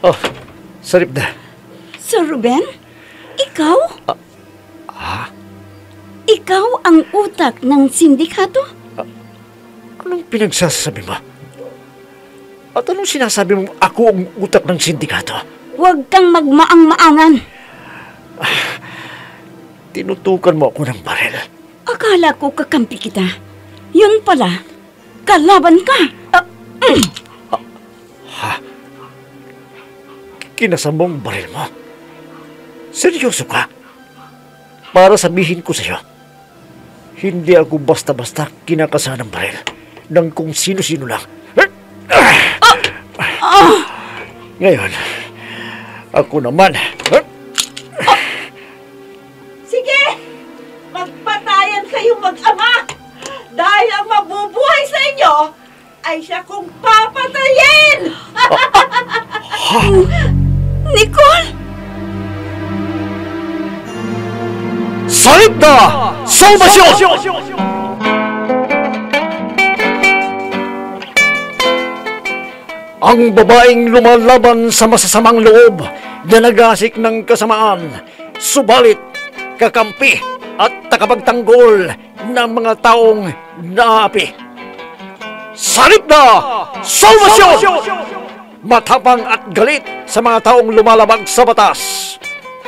Oh, sarip na. Sir Ruben? Ikaw? Ikaw ang utak ng sindikato? Anong pinagsasabi mo? At anong sinasabi mo ako ang utak ng sindikato? Huwag kang magmaang-maangan. Tinutukan mo ako ng baril. Akala ko kakampi kita. Yun pala, kalaban ka. Kinasama ang baril mo? Seryoso ka? Para sabihin ko sa'yo, hindi ako basta-basta kinakasa ng baril ng kung sino-sino lang. Ngayon, ako naman. Sige! Magpatayan kayong mag-ama! Dahil ang mabubuhay sa inyo ay siya kong papatayin! Nicole! Sarip na! Salvasyon! Ang babaeng lumalaban sa masasamang loob na nagasik ng kasamaan, subalit kakampi at takapagtanggol ng mga taong naapi. Sarip na! Salvasyon! Matapang at galit sa mga taong lumalabag sa batas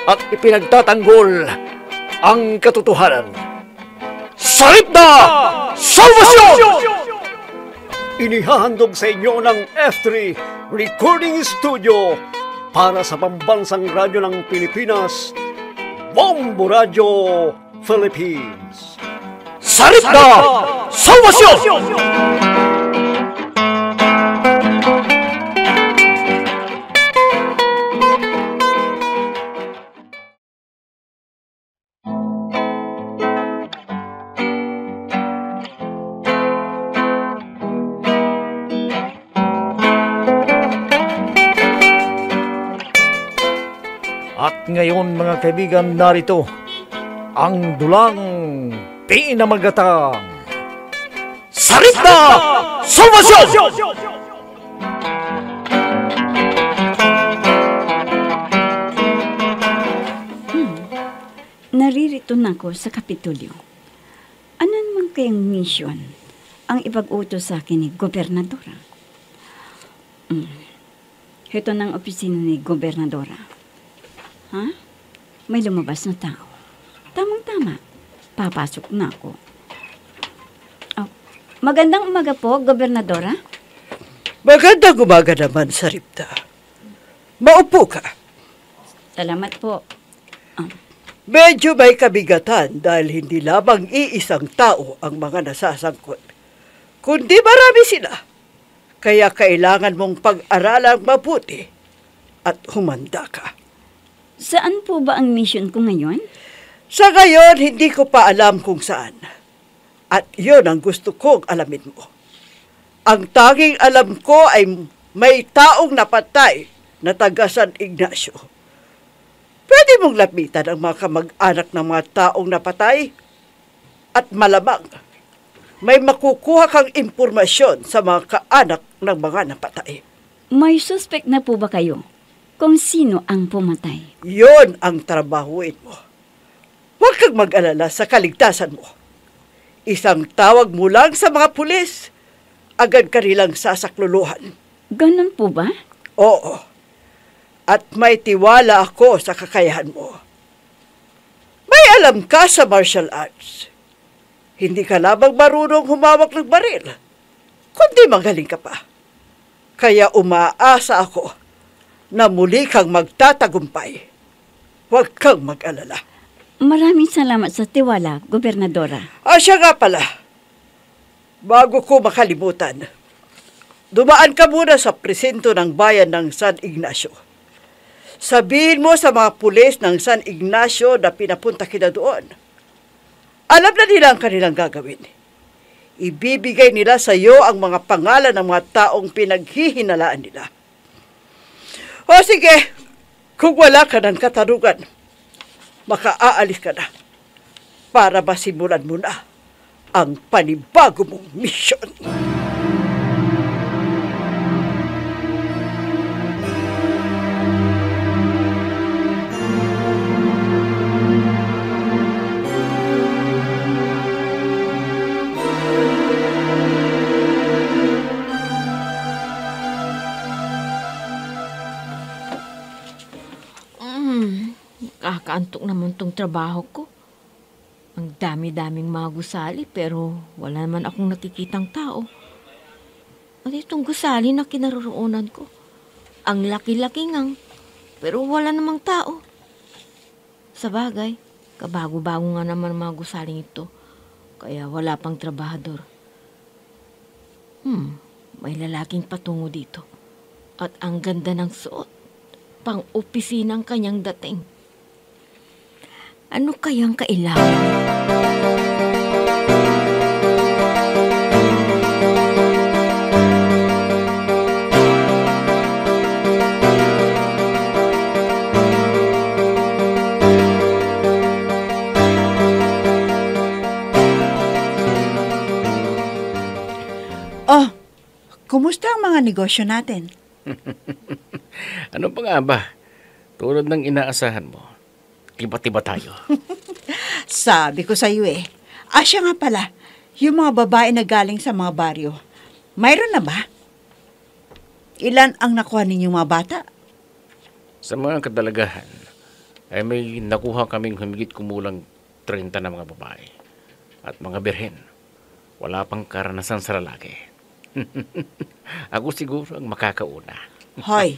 at ipinagtatanggol ang katotohanan. Sarip na! Salvasyon! Inihahandog sa inyo ng F3 Recording Studio para sa pambansang radyo ng Pilipinas, Bombo Radio Philippines. Sarip na! Salvasyon! At ngayon mga kaibigan, narito ang dulang pinamagatang Sarip na! Salvasyon! Naririto na ako sa Kapitolyo. Ano naman kayang mission ang ipag-utos sa akin ni Gobernadora? Ito ng opisina ni Gobernadora. Ha? May lumabas na tao. Tamang-tama. Papasok na ako. Oh, magandang umaga po, Gobernadora. Magandang umaga naman, Saripta. Maupo ka. Salamat po. Medyo may kabigatan dahil hindi lamang iisang tao ang mga nasasangkot, kundi marami sila. Kaya kailangan mong pag-aralang mabuti at humanda ka. Saan po ba ang mission ko ngayon? Sa ngayon, hindi ko pa alam kung saan. At yun ang gusto kong alamin mo. Ang tanging alam ko ay may taong napatay na taga San Ignacio. Pwede mong lapitan ang mga kamag-anak ng mga taong napatay at malamang may makukuha kang impormasyon sa mga kaanak ng mga napatay. May suspect na po ba kayo kung sino ang pumatay? Yon ang trabahuin mo. Huwag kang mag-alala sa kaligtasan mo. Isang tawag mo lang sa mga pulis, agad ka nilang sasakluluhan. Ganun po ba? Oo. At may tiwala ako sa kakayahan mo. May alam ka sa martial arts. Hindi ka lamang marunong humawak ng baril, kundi magaling ka pa. Kaya umaasa ako na muli kang magtatagumpay. Huwag kang mag-alala. Maraming salamat sa tiwala, Gobernadora. Siya nga pala. Bago ko makalimutan, dumaan ka muna sa presinto ng bayan ng San Ignacio. Sabihin mo sa mga pulis ng San Ignacio na pinapunta kita doon. Alam na nila ang kanilang gagawin. Ibibigay nila sa iyo ang mga pangalan ng mga taong pinaghihinalaan nila. O sige, kung wala ka ng katanungan, makaaalis ka na para masimulan mo na ang panibago mong misyon. nakakaantok naman tong trabaho ko. Ang dami-daming mga gusali pero wala naman akong nakikitang tao. At itong gusali na kinaroroonan ko, ang laki-laki ngang pero wala namang tao. Sa bagay, kabago-bago nga naman ang mga gusaling ito, kaya wala pang trabahador. May lalaking patungo dito. At ang ganda ng suot, pang-opisina ang kanyang dating. Ano kayang kailangan? Oh, kumusta ang mga negosyo natin? Ano pa nga ba? Tulad ng inaasahan mo, tiba-tiba tayo. Sabi ko sa iyo siya nga pala, yung mga babae na galing sa mga baryo, mayroon na ba? Ilan ang nakuha ninyong mga bata? Sa mga kadalagahan, ay may nakuha kaming humigit kumulang 30 na mga babae at mga birhen. Wala pang karanasan sa lalaki. Ako siguro ang makakauna. Hoy,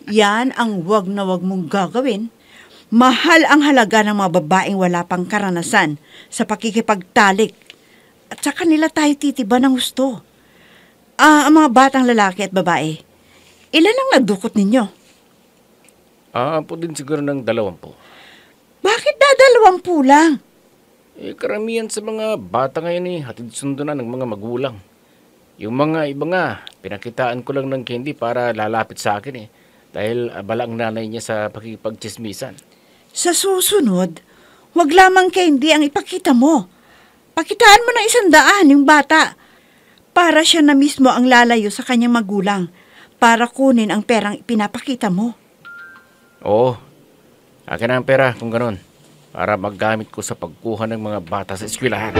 yan ang wag na wag mong gagawin. Mahal ang halaga ng mga babaeng wala pang karanasan sa pakikipagtalik. At sa kanila tayo titiba ng gusto. Ang mga batang lalaki at babae, ilan ang nadukot ninyo? Po din siguro ng 20. Bakit 20 lang? Karamihan sa mga bata ngayon hatid sundo na ng mga magulang. Yung mga iba nga, pinakitaan ko lang ng candy para lalapit sa akin dahil abala ang nanay niya sa pakikipagchismisan. Sa susunod, wag lamang candy ang ipakita mo. Pakitaan mo ng 100 yung bata. Para siya na mismo ang lalayo sa kanyang magulang para kunin ang perang ipinapakita mo. Oo, akin na ang pera kung ganun para maggamit ko sa pagkuha ng mga bata sa eskwelahan.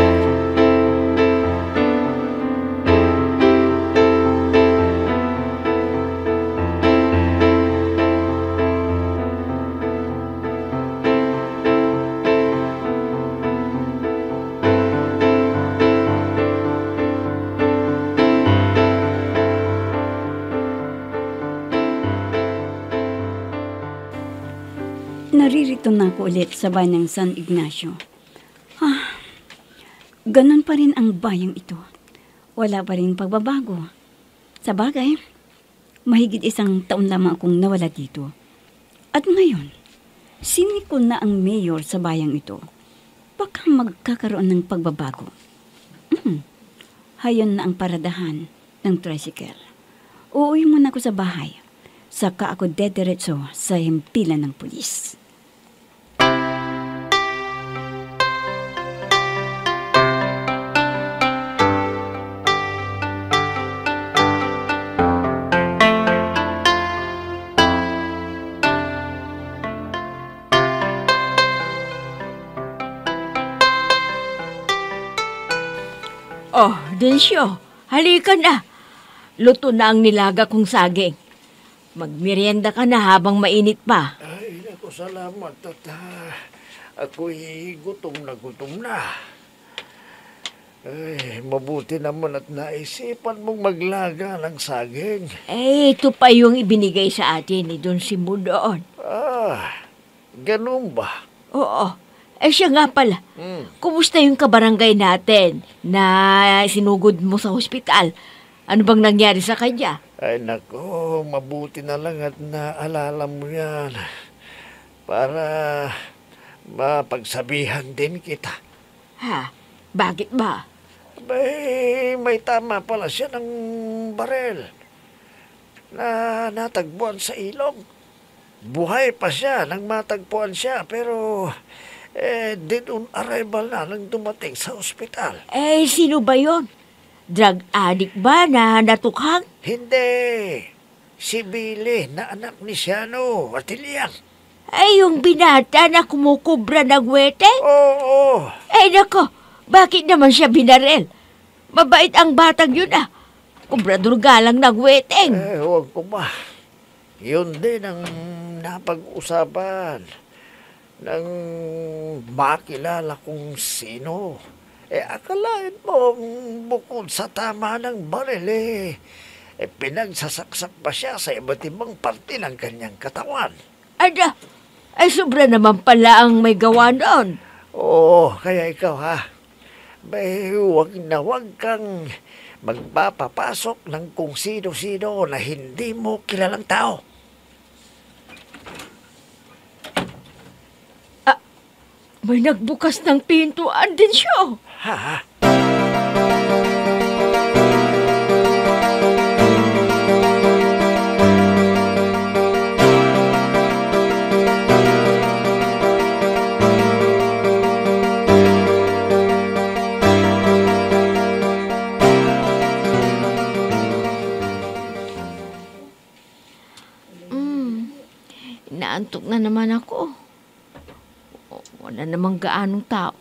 Naririto na ako ulit sa bayan ng San Ignacio. Ganon pa rin ang bayang ito. Wala pa rin pagbabago. Sa bagay, mahigit 1 taon lamang akong nawala dito. At ngayon, siniko na ang mayor sa bayang ito. Baka magkakaroon ng pagbabago. Hayon na ang paradahan ng tricycle. Uuwi muna ako sa bahay. Saka ako dediretso sa himpilan ng pulis. Oh, Densyo, halika na. Luto na ang nilaga kong saging. Magmerienda ka na habang mainit pa. Ay, naku, salamat, tata. Ako'y gutom na. Ay, mabuti naman at naisipan mong maglaga ng saging. Ito pa yung ibinigay sa atin ni Don Simbo doon. Ganun ba? Oo. Siya nga pala. Kumusta yung kabarangay natin na sinugod mo sa hospital? Ano bang nangyari sa kanya? Ay, nako, mabuti na lang at naalala mo yan. Para mapagsabihan din kita. Ha? Bakit ba? May tama pala siya ng barel na natagpuan sa ilog. Buhay pa siya nang matagpuan siya, pero dead on arrival na nang dumating sa ospital. Sino ba yon? Drug addict ba na natukhang? Hindi. Si Billy na anak ni Siano Artilian. Yung binata na kumukubra ng wete? Oo. Nako, bakit naman siya binarel? Mabait ang batang yun Kubrador galang ng weteng. Huwag ko ba. Yun din ang napag-usapan. nang makilala kung sino. Akalain mo bukod sa tama ng baril pinagsasaksak pa siya sa iba't ibang parte ng kanyang katawan. Ada, ay sobra naman pala ang may gawa doon. Oo, kaya ikaw may huwag na huwag kang magpapapasok ng kung sino-sino na hindi mo kilalang tao. May nagbukas ng pintuan din siya. Ha? Inaantok na naman ako. Wala namang gaanong tao.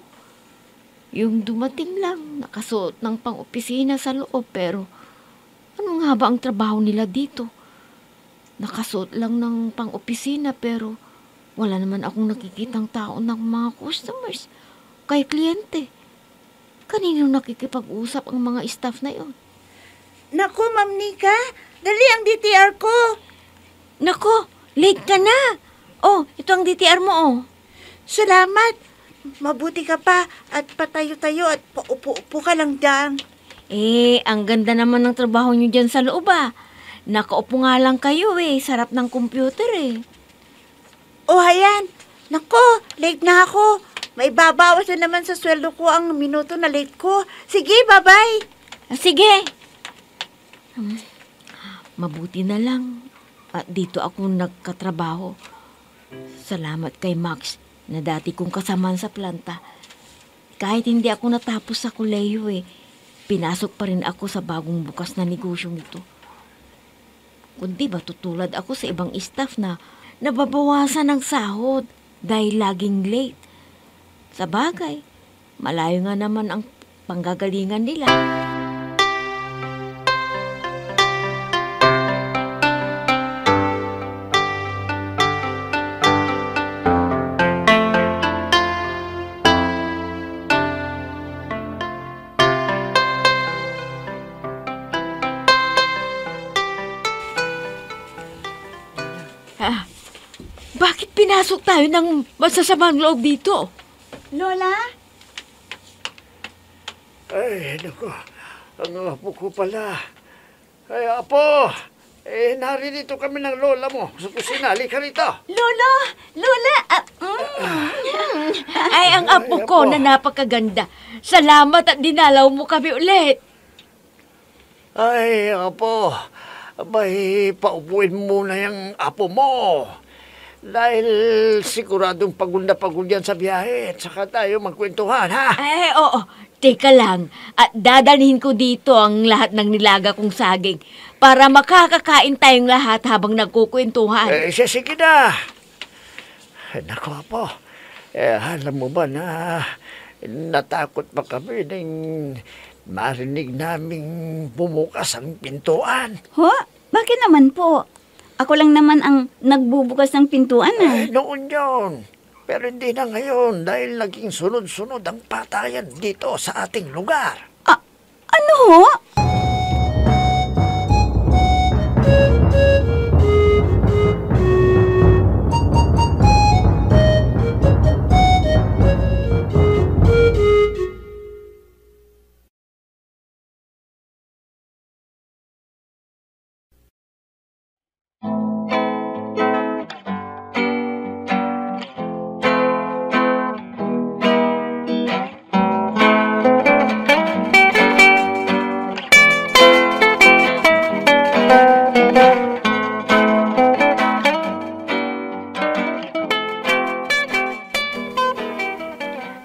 Yung dumating lang, nakasuot ng pang-opisina sa loob, pero ano nga ba ang trabaho nila dito? Nakasuot lang ng pang-opisina, pero wala naman akong nakikitang tao ng mga customers, kay kliyente. Kanino nakikipag-usap ang mga staff na yon? Naku, Ma'am Nika, dali ang DTR ko. Nako, late ka na. Oh, ito ang DTR mo, oh. Salamat. Mabuti ka pa at patayo-tayo at paupo-upo ka lang dyan. Ang ganda naman ng trabaho nyo dyan sa loob, ah. Nakaupo nga lang kayo, Sarap ng computer, Oh, ayan. Naku, late na ako. May babawas na naman sa sweldo ko ang minuto na late ko. Sige, bye-bye. Sige. Mabuti na lang. At dito ako nagkatrabaho. Salamat kay Max na dati kong kasamaan sa planta. Kahit hindi ako natapos sa kolehiyo, pinasok pa rin ako sa bagong bukas na negosyong ito. Kundi ba tutulad ako sa ibang staff na nababawasan ng sahod dahil laging late. Sa bagay, malayo nga naman ang panggagalingan nila. Bakit pinasok tayo ng masasamang loob dito? Lola? Ay, naku. Ang apo ko pala. Ay, apo. Naririto kami ng lola mo sa kusina. Halika rito. Lolo! Lola! Ay, ang apo ko na napakaganda. Salamat at dinalaw mo kami ulit. Ay, apo. Abay, paupuin muna yung apo mo. Dahil siguradong pagod na pagod yan sa biyahe. At saka tayo magkwentuhan, ha? Ay, oo. Teka lang. At dadalhin ko dito ang lahat ng nilaga kong saging para makakakain tayong lahat habang nagkukwentuhan. Sige na. Naku, apo. Alam mo ba na natakot pa kami nang marinig naming bumukas ang pintuan? Ho? Bakit naman po? Ako lang naman ang nagbubukas ng pintuan, Noon yun. Pero hindi na ngayon dahil naging sunod-sunod ang patayan dito sa ating lugar. Ano ho?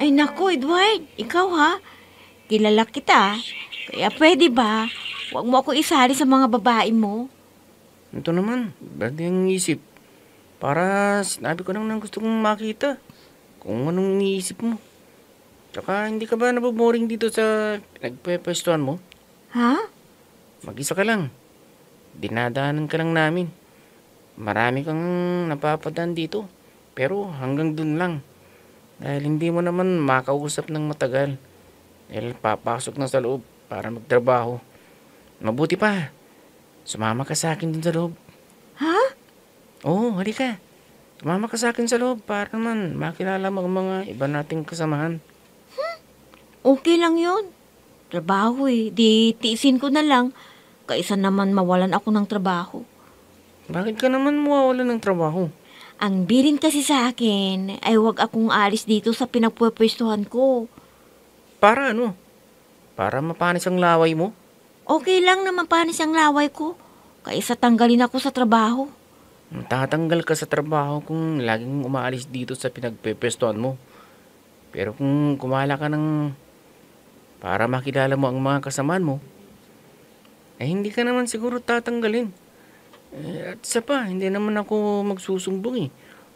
Ay naku, Edward. Ikaw ha? Kilala kita. Kaya pwede ba? Huwag mo ako isali sa mga babae mo. Ito naman, ba't yung isip? Para sinabi ko lang ng gusto kong makita kung anong iniisip mo. Tsaka hindi ka ba naboboring dito sa nagpepwestuhan mo? Ha? Mag-isa ka lang. Dinadaanan ka lang namin. Marami kang napapadaan dito. Pero hanggang dun lang. Dahil hindi mo naman makausap ng matagal. Dahil papasok na sa loob para magtrabaho. Mabuti pa. Sumama ka sa akin dun sa loob. Ha? Oo, halika. Sumama ka sa akin sa loob para naman makilala mo ang mga iba nating kasamahan. Okay lang yun. Trabaho eh. Di tiisin ko na lang. Kaisa naman mawalan ako ng trabaho. Bakit ka naman mawawalan ng trabaho? Ang bilin kasi sa akin ay huwag akong alis dito sa pinagpupwestuhan ko. Para ano? Para mapanis ang laway mo? Okay lang na mapanis ang laway ko. Kaisa tanggalin ako sa trabaho. Tatanggal ka sa trabaho kung laging umaalis dito sa pinagpepwestuhan mo. Pero kung kumala ka ng para makilala mo ang mga kasamaan mo, eh hindi ka naman siguro tatanggalin. At isa pa, hindi naman ako magsusumbong eh.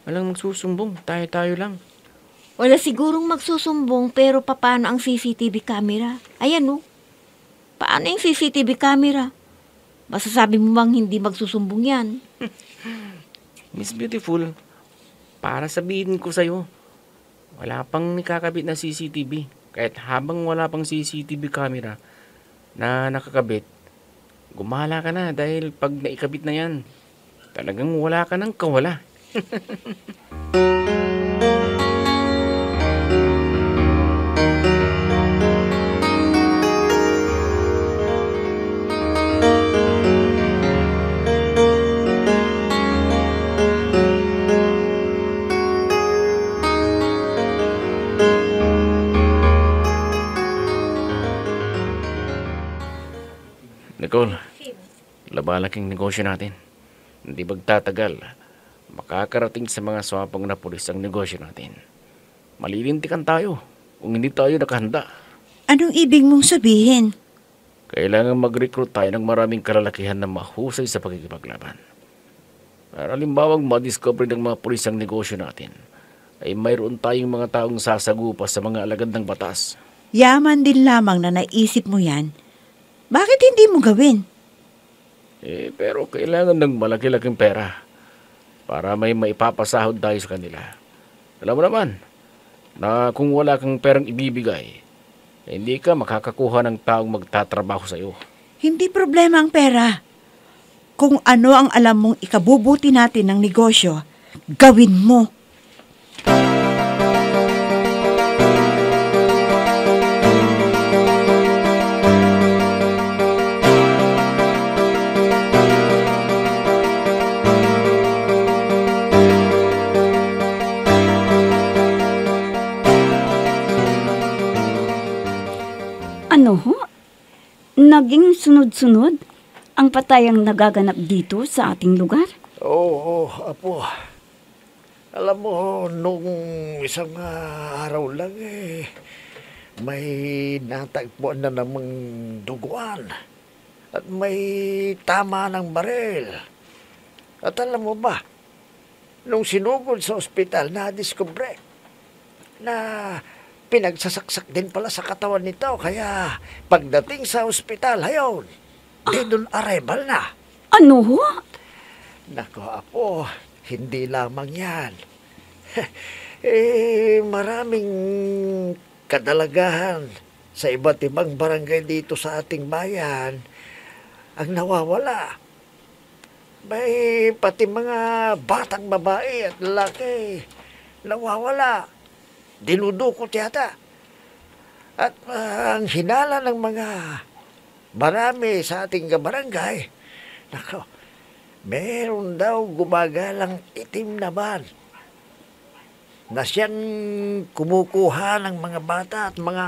Walang magsusumbong, tayo-tayo lang. Wala sigurong magsusumbong pero paano ang CCTV camera? Ayan oh. Paano yung CCTV camera? Masasabi mo bang hindi magsusumbong yan? Miss Beautiful, para sabihin ko sa'yo, wala pang nakakabit na CCTV. Kahit habang wala pang CCTV camera na nakakabit, gumala ka na dahil pag naikabit na yan, talagang wala ka ng kawala. Nicole, labalaking negosyo natin. Hindi magtatagal, makakarating sa mga swapang na pulis ang negosyo natin. Malilintikan tayo kung hindi tayo nakahanda. Anong ibig mong sabihin? Kailangan mag-recruit tayo ng maraming kalalakihan na mahusay sa pagkikipaglaban. Para halimbawang ma-discover ng mga pulis ang negosyo natin, ay mayroon tayong mga taong sasagupa sa mga alagad ng batas. Yaman din lamang na naisip mo yan. Bakit hindi mo gawin? Pero kailangan ng malaki-laking pera para may maipapasahod tayo sa kanila. Alam mo naman na kung wala kang perang ibibigay, hindi ka makakakuha ng taong magtatrabaho sa iyo. Hindi problema ang pera. Kung ano ang alam mong ikabubuti natin ng negosyo, gawin mo. Ano ho? Naging sunod-sunod ang patayang nagaganap dito sa ating lugar? Oo, apo. Alam mo, nung isang araw lang may natagpuan na namang duguan at may tama ng baril. At alam mo ba, nung sinugod sa ospital, na-discover na pinagsasaksak din pala sa katawan nito. Kaya pagdating sa ospital, hayon, dead on arrival na. Ano ho? Nako, apo, hindi lamang yan. Maraming kadalagahan sa iba't ibang barangay dito sa ating bayan ang nawawala. May pati mga batang babae at lalaki nawawala. Dinudukot yata. At ang hinala ng mga marami sa ating barangay, nako, meron daw gumagalang itim na van na siyang kumukuha ng mga bata at mga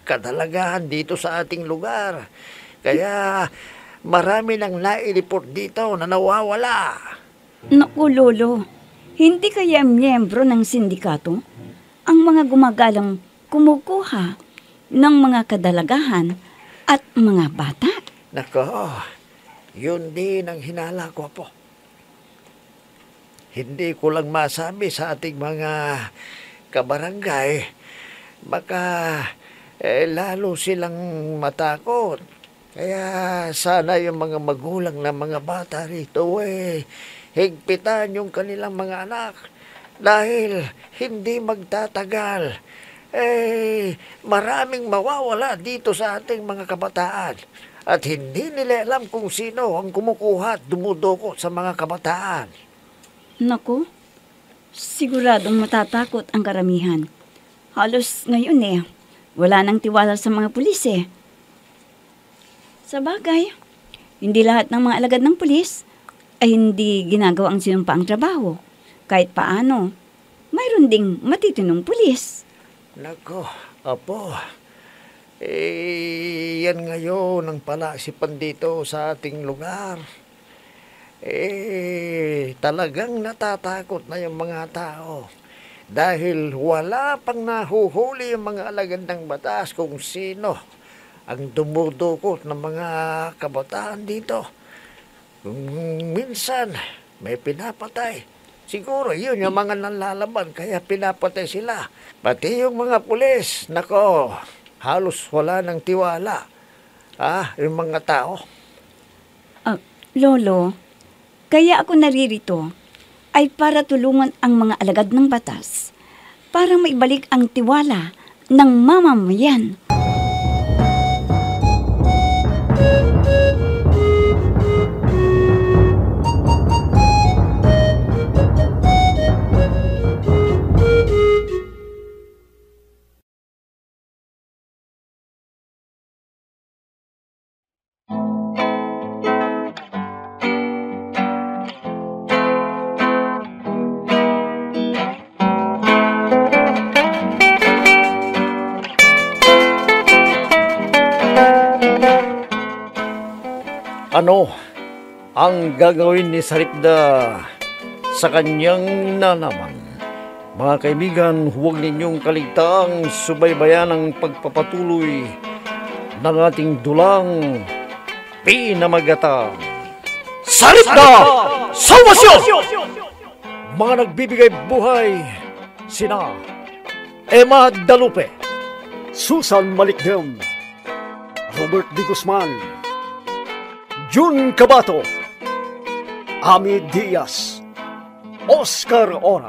kadalagahan dito sa ating lugar. Kaya marami nang naireport dito na nawawala. Naku, Lolo, hindi kaya miyembro ng sindikato ang mga gumagalang kumukuha ng mga kadalagahan at mga bata? Nako, yun din ang hinala ko po. Hindi ko lang masabi sa ating mga kabarangay, baka lalo silang matakot. Kaya sana yung mga magulang na mga bata rito higpitan yung kanilang mga anak Dahil hindi magtatagal, maraming mawawala dito sa ating mga kabataan. At hindi nila alam kung sino ang kumukuha at dumudukot sa mga kabataan. Naku, siguradong matatakot ang karamihan. Halos ngayon wala nang tiwala sa mga pulis Sa bagay, hindi lahat ng mga alagad ng pulis ay hindi ginagawa ang sinumpaang trabaho. Kahit paano, mayroon ding matitinong pulis. Nako, apo. Yan ngayon ang palaisipan dito sa ating lugar. Talagang natatakot na yung mga tao. Dahil wala pang nahuhuli yung mga alagad ng batas kung sino ang dumudukot ng mga kabataan dito. Kung minsan may pinapatay, siguro yun yung mga nanlalaban, kaya pinapatay sila. Pati yung mga pulis, nako, halos wala ng tiwala. Yung mga tao. Lolo, kaya ako naririto ay para tulungan ang mga alagad ng batas para maibalik ang tiwala ng mamamayan. Ano ang gagawin ni Saripda sa kanyang nalaman? Mga kaibigan, huwag ninyong kaligtaang subaybayan ang pagpapatuloy ng ating dulang pinamagatang Saripda Salvacion! Mga nagbibigay buhay, sina Emma Dalupe, Susan Malikdem, Robert D. Guzman, Jun Cabato, Ami Diaz, Oscar Ora.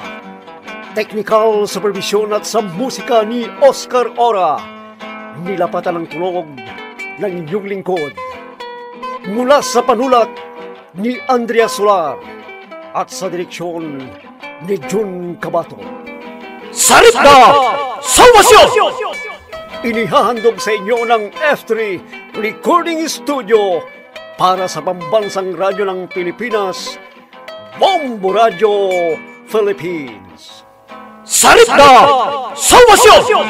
Technical supervision at sa musika ni Oscar Ora. Nilapatan ng tulog ng inyong lingkod. Mula sa panulat ni Andrea Solar at sa direksyon ni Jun Cabato. Saripda Salvacion! Inihahandog sa inyo ng F3 Recording Studio para sa pambansang radyo ng Pilipinas, Bombo Radio Philippines. Saripda Salvacion!